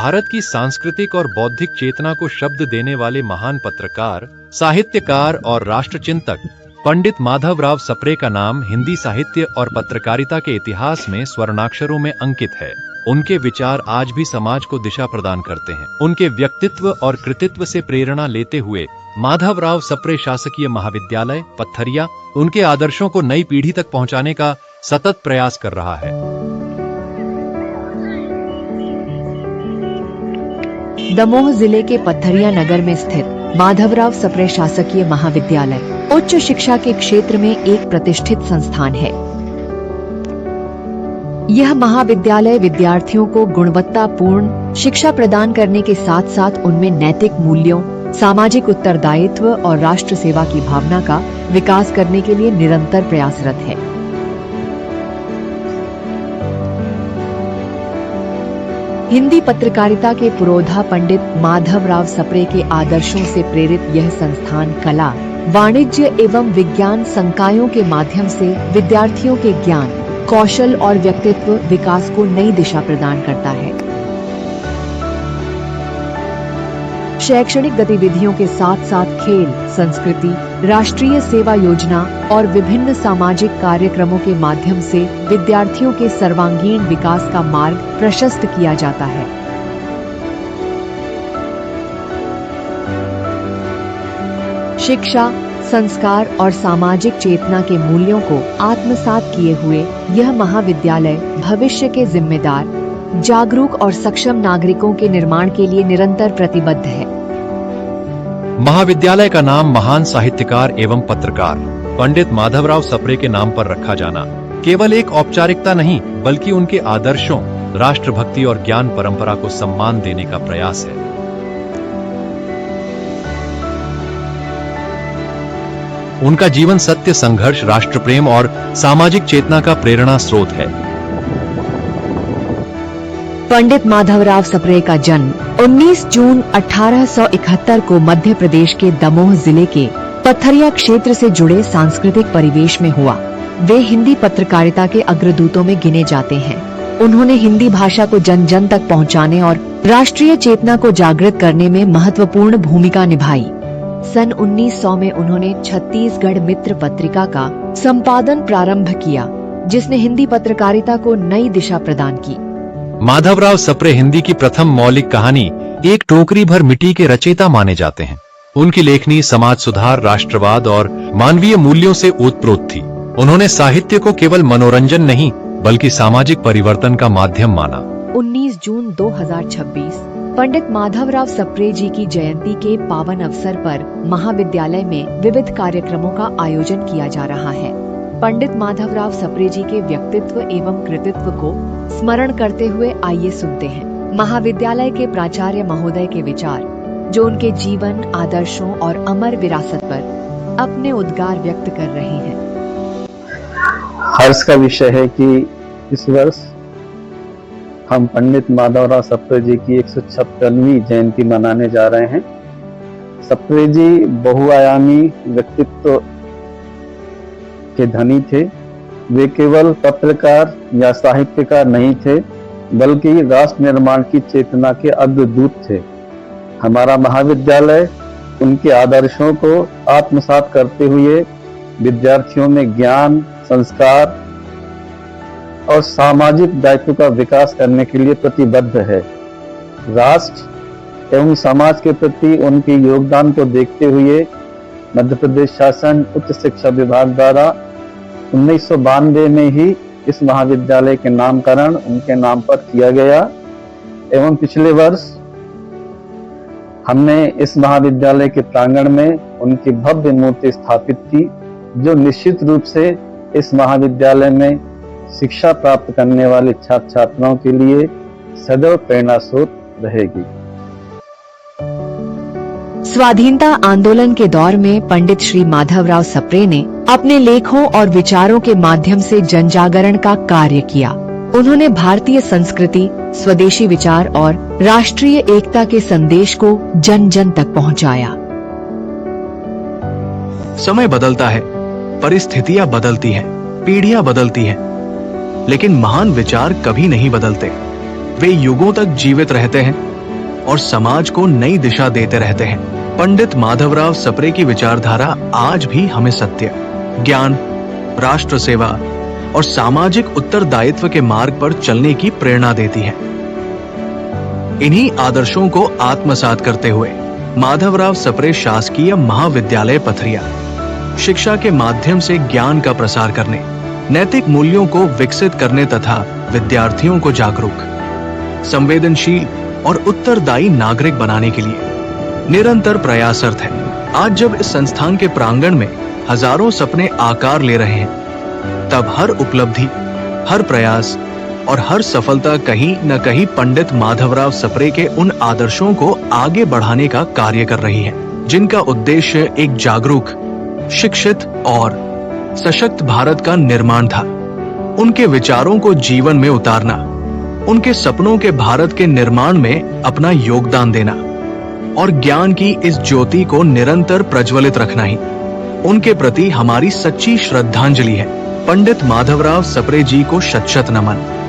भारत की सांस्कृतिक और बौद्धिक चेतना को शब्द देने वाले महान पत्रकार, साहित्यकार और राष्ट्रचिंतक पंडित माधवराव सप्रे का नाम हिंदी साहित्य और पत्रकारिता के इतिहास में स्वर्णाक्षरों में अंकित है। उनके विचार आज भी समाज को दिशा प्रदान करते हैं। उनके व्यक्तित्व और कृतित्व से प्रेरणा लेते हुए माधवराव सप्रे शासकीय महाविद्यालय पथरिया उनके आदर्शों को नई पीढ़ी तक पहुंचाने का सतत प्रयास कर रहा है। दमोह जिले के पथरिया नगर में स्थित माधवराव सप्रे शासकीय महाविद्यालय उच्च शिक्षा के क्षेत्र में एक प्रतिष्ठित संस्थान है। यह महाविद्यालय विद्यार्थियों को गुणवत्तापूर्ण शिक्षा प्रदान करने के साथ साथ उनमें नैतिक मूल्यों, सामाजिक उत्तरदायित्व और राष्ट्र सेवा की भावना का विकास करने के लिए निरंतर प्रयासरत है। हिंदी पत्रकारिता के पुरोधा पंडित माधवराव सप्रे के आदर्शों से प्रेरित यह संस्थान कला, वाणिज्य एवं विज्ञान संकायों के माध्यम से विद्यार्थियों के ज्ञान, कौशल और व्यक्तित्व विकास को नई दिशा प्रदान करता है। शैक्षणिक गतिविधियों के साथ साथ खेल, संस्कृति, राष्ट्रीय सेवा योजना और विभिन्न सामाजिक कार्यक्रमों के माध्यम से विद्यार्थियों के सर्वांगीण विकास का मार्ग प्रशस्त किया जाता है। शिक्षा, संस्कार और सामाजिक चेतना के मूल्यों को आत्मसात किए हुए यह महाविद्यालय भविष्य के जिम्मेदार, जागरूक और सक्षम नागरिकों के निर्माण के लिए निरंतर प्रतिबद्ध है। महाविद्यालय का नाम महान साहित्यकार एवं पत्रकार पंडित माधवराव सप्रे के नाम पर रखा जाना केवल एक औपचारिकता नहीं, बल्कि उनके आदर्शों, राष्ट्रभक्ति और ज्ञान परंपरा को सम्मान देने का प्रयास है। उनका जीवन सत्य, संघर्ष, राष्ट्र प्रेम और सामाजिक चेतना का प्रेरणा स्रोत है। पंडित माधवराव सप्रे का जन्म 19 जून 1871 को मध्य प्रदेश के दमोह जिले के पथरिया क्षेत्र से जुड़े सांस्कृतिक परिवेश में हुआ। वे हिंदी पत्रकारिता के अग्रदूतों में गिने जाते हैं। उन्होंने हिंदी भाषा को जन जन तक पहुंचाने और राष्ट्रीय चेतना को जागृत करने में महत्वपूर्ण भूमिका निभाई। सन 1900 में उन्होंने छत्तीसगढ़ मित्र पत्रिका का संपादन प्रारंभ किया, जिसने हिंदी पत्रकारिता को नई दिशा प्रदान की। माधवराव सप्रे हिंदी की प्रथम मौलिक कहानी एक टोकरी भर मिट्टी के रचयिता माने जाते हैं। उनकी लेखनी समाज सुधार, राष्ट्रवाद और मानवीय मूल्यों से ओतप्रोत थी। उन्होंने साहित्य को केवल मनोरंजन नहीं, बल्कि सामाजिक परिवर्तन का माध्यम माना। 19 जून 2026 पंडित माधवराव सप्रे जी की जयंती के पावन अवसर पर महाविद्यालय में विविध कार्यक्रमों का आयोजन किया जा रहा है। पंडित माधवराव सप्रे जी के व्यक्तित्व एवं कृतित्व को स्मरण करते हुए आइए सुनते हैं महाविद्यालय के प्राचार्य महोदय के विचार, जो उनके जीवन, आदर्शों और अमर विरासत पर अपने उद्गार व्यक्त कर रहे हैं। हर्ष का विषय है कि इस वर्ष हम पंडित माधवराव सप्रे जी की 156वीं जयंती मनाने जा रहे हैं। सप्रे जी बहुआयामी व्यक्तित्व के धनी थे। वे केवल पत्रकार या साहित्यकार नहीं थे, बल्कि राष्ट्र निर्माण की चेतना के अग्रदूत थे। हमारा महाविद्यालय उनके आदर्शों को आत्मसात करते हुए विद्यार्थियों में ज्ञान, संस्कार और सामाजिक दायित्व का विकास करने के लिए प्रतिबद्ध है। राष्ट्र एवं समाज के प्रति उनके योगदान को देखते हुए मध्य प्रदेश शासन उच्च शिक्षा विभाग द्वारा 1992 में ही इस महाविद्यालय के नामकरण उनके नाम पर किया गया एवं पिछले वर्ष हमने इस महाविद्यालय के प्रांगण में उनकी भव्य मूर्ति स्थापित की, जो निश्चित रूप से इस महाविद्यालय में शिक्षा प्राप्त करने वाले छात्र छात्राओं के लिए सदैव प्रेरणा स्रोत रहेगी। स्वाधीनता आंदोलन के दौर में पंडित श्री माधवराव सप्रे ने अपने लेखों और विचारों के माध्यम से जनजागरण का कार्य किया। उन्होंने भारतीय संस्कृति, स्वदेशी विचार और राष्ट्रीय एकता के संदेश को जन जन तक पहुंचाया। समय बदलता है, परिस्थितियां बदलती हैं, पीढ़ियां बदलती हैं, लेकिन महान विचार कभी नहीं बदलते। वे युगों तक जीवित रहते हैं और समाज को नई दिशा देते रहते हैं। पंडित माधवराव सप्रे की विचारधारा आज भी हमें सत्य, ज्ञान, राष्ट्र सेवा और सामाजिक उत्तरदायित्व के मार्ग पर चलने की प्रेरणा देती है। इन्हीं आदर्शों को आत्मसात करते हुए माधवराव सप्रे शासकीय महाविद्यालय पथरिया शिक्षा के माध्यम से ज्ञान का प्रसार करने, नैतिक मूल्यों को विकसित करने तथा विद्यार्थियों को जागरूक, संवेदनशील और उत्तरदायी नागरिक बनाने के लिए निरंतर प्रयासरत है। आज जब इस संस्थान के प्रांगण में हजारों सपने आकार ले रहे हैं, तब हर उपलब्धि, हर प्रयास और हर सफलता कहीं न कहीं पंडित माधवराव सप्रे के उन आदर्शों को आगे बढ़ाने का कार्य कर रही है, जिनका उद्देश्य एक जागरूक, शिक्षित और सशक्त भारत का निर्माण था। उनके विचारों को जीवन में उतारना, उनके सपनों के भारत के निर्माण में अपना योगदान देना और ज्ञान की इस ज्योति को निरंतर प्रज्वलित रखना ही उनके प्रति हमारी सच्ची श्रद्धांजलि है। पंडित माधवराव सप्रे जी को शत शत नमन।